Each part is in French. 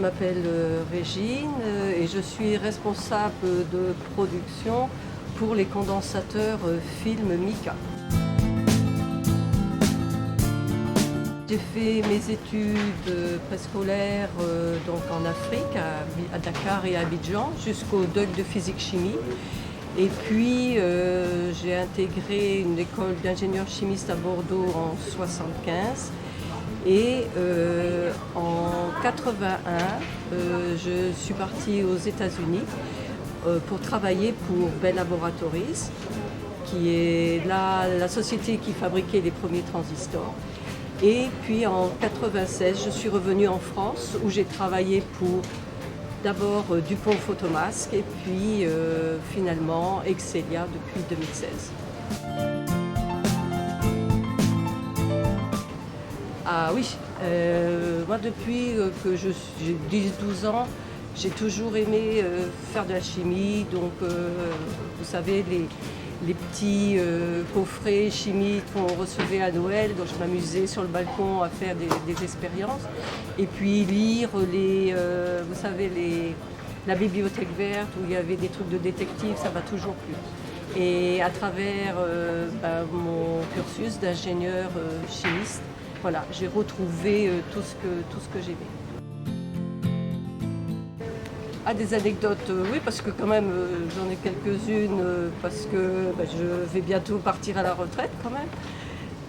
m'appelle Régine et je suis responsable de production pour les condensateurs film Mica. J'ai fait mes études préscolaires donc en Afrique, à Dakar et à Abidjan, jusqu'au DUC de physique-chimie. Et puis j'ai intégré une école d'ingénieur chimiste à Bordeaux en 1975. Et en 81, je suis partie aux États-Unis pour travailler pour Bell Laboratories, qui est la société qui fabriquait les premiers transistors. Et puis en 96, je suis revenue en France où j'ai travaillé pour d'abord Dupont Photomasque et puis finalement Excelia depuis 2016. Ah oui, moi depuis que j'ai 10-12 ans, j'ai toujours aimé faire de la chimie. Donc vous savez, les petits coffrets chimiques qu'on recevait à Noël, donc je m'amusais sur le balcon à faire des expériences. Et puis lire vous savez, la bibliothèque verte où il y avait des trucs de détective, ça m'a toujours plu. Et à travers mon cursus d'ingénieur chimiste, voilà, j'ai retrouvé tout ce que j'aimais. Ah, des anecdotes, oui, parce que quand même, j'en ai quelques-unes, parce que je vais bientôt partir à la retraite quand même.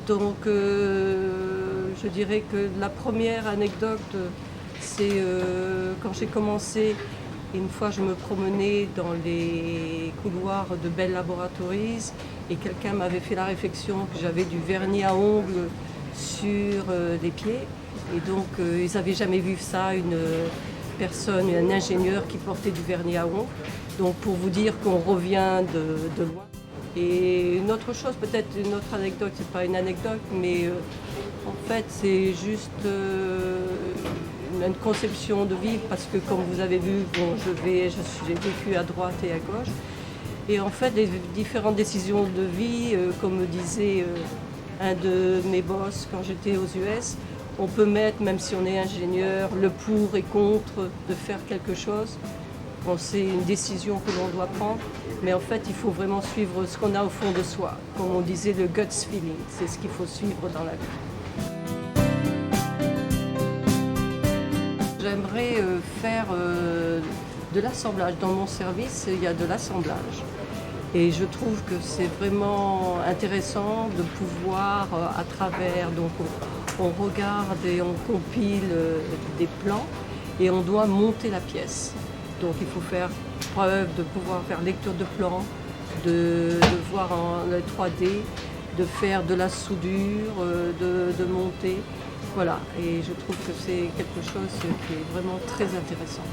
Donc, je dirais que la première anecdote, c'est quand j'ai commencé, une fois je me promenais dans les couloirs de Bell Laboratories et quelqu'un m'avait fait la réflexion que j'avais du vernis à ongles sur les pieds. Et donc, ils n'avaient jamais vu ça, un ingénieur qui portait du vernis à ongles. Donc pour vous dire qu'on revient de loin. Et une autre chose, peut-être une autre anecdote, c'est pas une anecdote, mais en fait c'est juste une conception de vie, parce que comme vous avez vu, bon, j'ai vécu à droite et à gauche. Et en fait, les différentes décisions de vie, comme me disait un de mes boss quand j'étais aux US, on peut mettre, même si on est ingénieur, le pour et contre de faire quelque chose. Bon, c'est une décision que l'on doit prendre, mais en fait, il faut vraiment suivre ce qu'on a au fond de soi. Comme on disait, le gut feeling, c'est ce qu'il faut suivre dans la vie. J'aimerais faire de l'assemblage. Dans mon service, il y a de l'assemblage. Et je trouve que c'est vraiment intéressant de pouvoir, à travers, donc on regarde et on compile des plans et on doit monter la pièce. Donc il faut faire preuve de pouvoir faire lecture de plans, de voir en 3D, de faire de la soudure, de monter. Voilà, et je trouve que c'est quelque chose qui est vraiment très intéressant.